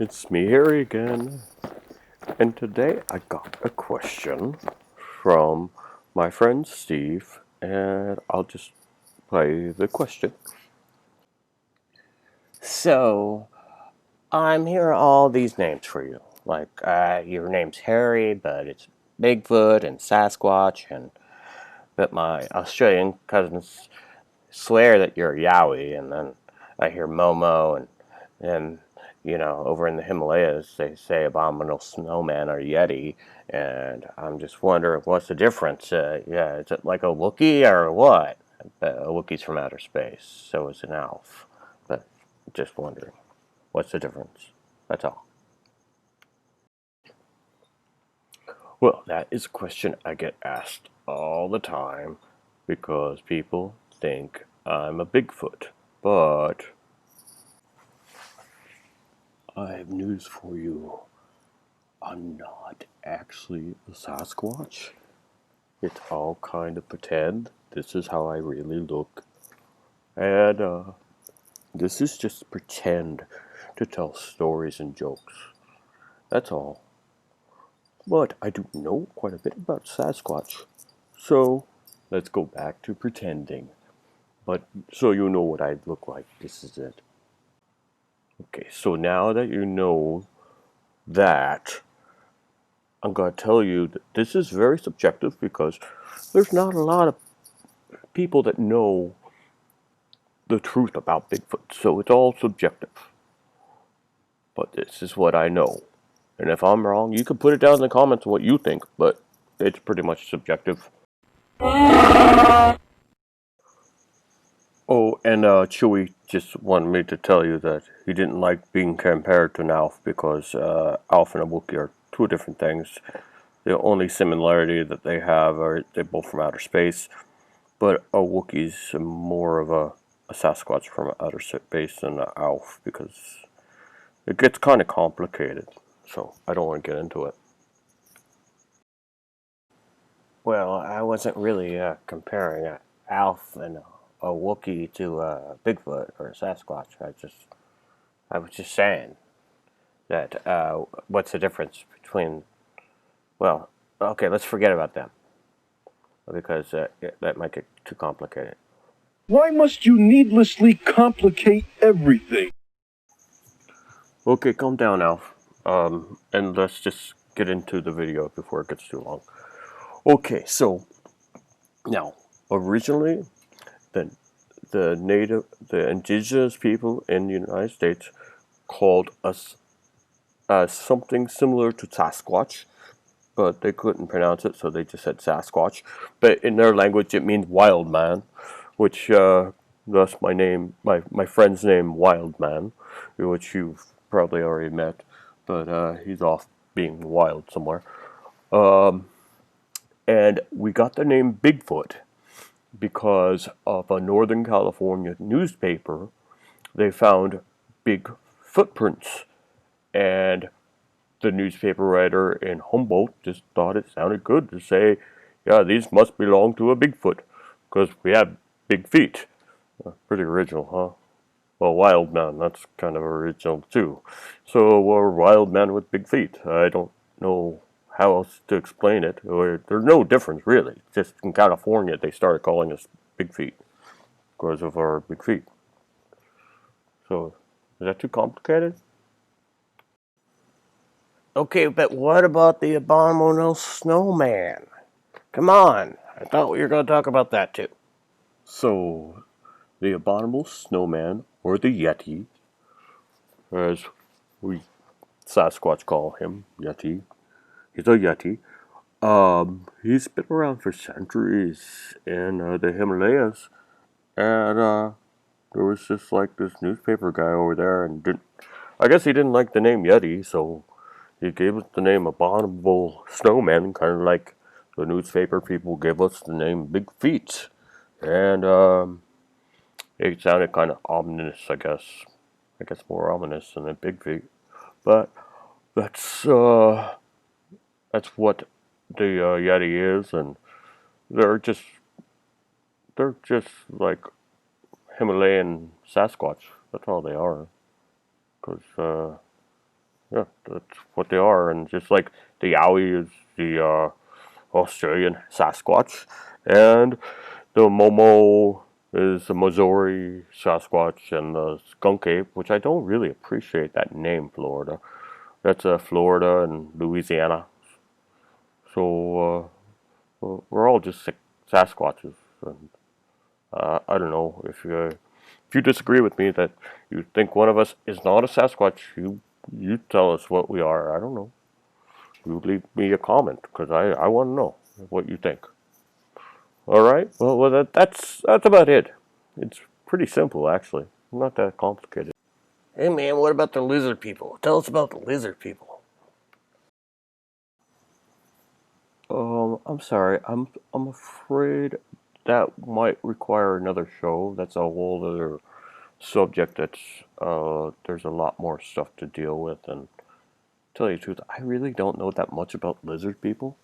It's me, Harry, again. And today I got a question from my friend Steve, and I'll just play the question. So, I'm hearing all these names for you. Like, your name's Harry, but it's Bigfoot and Sasquatch, but my Australian cousins swear that you're a Yowie, and then I hear Momo, and over in the Himalayas they say abominable snowman or Yeti, and I'm just wondering what's the difference. Yeah, is it like a Wookiee or what? A Wookiee's from outer space, so is an elf. But just wondering, what's the difference? That's all. Well, that is a question I get asked all the time because people think I'm a Bigfoot. But I have news for you. I'm not actually a Sasquatch. It's all kind of pretend. This is how I really look. And this is just pretend to tell stories and jokes. That's all. But I do know quite a bit about Sasquatch. So let's go back to pretending. But so you know what I look like, this is it. Okay, so now that you know that, I'm going to tell you that this is very subjective because there's not a lot of people that know the truth about Bigfoot, so it's all subjective. But this is what I know. And if I'm wrong, you can put it down in the comments what you think, but it's pretty much subjective. Oh, and Chewie just wanted me to tell you that he didn't like being compared to an Alf because Alf and a Wookiee are two different things. The only similarity that they have are they're both from outer space, but a Wookiee's more of a Sasquatch from outer space than an Alf because it gets kind of complicated. So I don't want to get into it. Well, I wasn't really comparing an Alf and a Wookiee to a Bigfoot or a Sasquatch. I was just saying that what's the difference between? Well, okay, let's forget about them because that might get too complicated. Why must you needlessly complicate everything? Okay, calm down, Alf. And let's just get into the video before it gets too long. Okay, so now originally the the indigenous people in the United States called us something similar to Sasquatch, but they couldn't pronounce it, so they just said Sasquatch. But in their language, it means wild man, which thus my friend's name, Wild Man, which you've probably already met, but he's off being wild somewhere. And we got the name Bigfoot because of a Northern California newspaper. They found big footprints, and the newspaper writer in Humboldt just thought it sounded good to say, yeah, these must belong to a Bigfoot, because we have big feet. Pretty original, huh? Well, wild man, that's kind of original too. So we're wild man with big feet. I don't know how else to explain it. There's no difference, really. Just in California, they started calling us big feet because of our big feet. So, is that too complicated? Okay, but what about the abominable snowman? Come on, I thought we were going to talk about that too. So, the abominable snowman, or the Yeti, as we Sasquatch call him, Yeti. He's a Yeti. He's been around for centuries in the Himalayas, and there was just like this newspaper guy over there, and I guess he didn't like the name Yeti, so he gave us the name Abominable Snowman, kind of like the newspaper people gave us the name Big Feet. And it sounded kind of ominous, I guess. I guess more ominous than a Big Feet. But that's what the Yeti is, and they're just they're just like Himalayan Sasquatch. That's all they are. Because Yeah, that's what they are. And just like the Yowie is the Australian Sasquatch, and the Momo is the Missouri Sasquatch, and the Skunk Ape, which I don't really appreciate that name, Florida. That's Florida and Louisiana. So we're all just Sasquatches. And I don't know if you disagree with me that you think one of us is not a Sasquatch. You tell us what we are. I don't know. You leave me a comment because I want to know what you think. All right. Well, that's about it. It's pretty simple actually. Not that complicated. Hey man, what about the lizard people? Tell us about the lizard people. I'm sorry. I'm afraid that might require another show. That's a whole other subject. There's a lot more stuff to deal with. And tell you the truth, I really don't know that much about lizard people,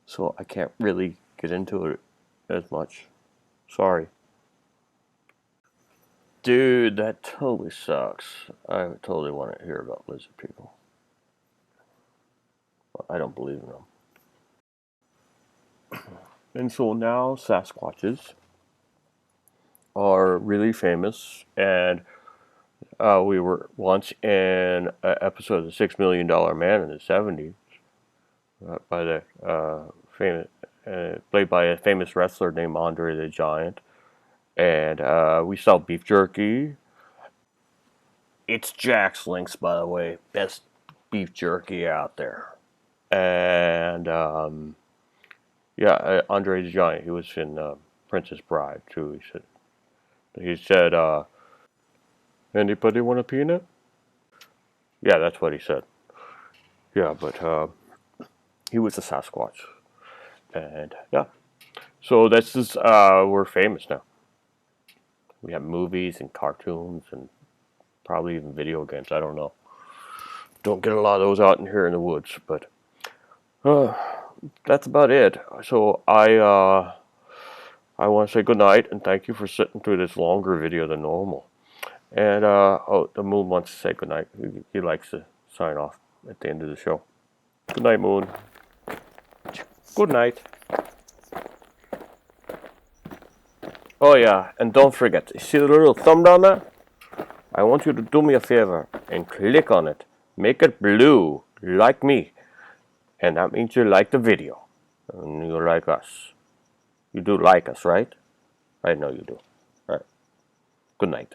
so I can't really get into it as much. Sorry. Dude, that totally sucks. I totally want to hear about lizard people. But I don't believe in them. And so now Sasquatches are really famous, and we were once in an episode of the $6 Million Man in the '70s by the famous, played by a famous wrestler named Andre the Giant, and we sell beef jerky. It's Jack's Links, by the way, best beef jerky out there. And yeah, Andre the Giant, he was in Princess Bride too. He said, anybody want a peanut? Yeah, that's what he said. Yeah, but he was a Sasquatch, and yeah. So this is we're famous now. We have movies and cartoons and probably even video games. I don't know. Don't get a lot of those out in here in the woods, but uh, that's about it. So I want to say good night and thank you for sitting through this longer video than normal. And oh, the Moon wants to say good night. He likes to sign off at the end of the show. Good night, Moon. Good night. Oh yeah, and don't forget, see the little thumb down there? I want you to do me a favor and click on it. Make it blue, like me. And that means you like the video. And you like us. You do like us, right? I know you do. All right. Good night.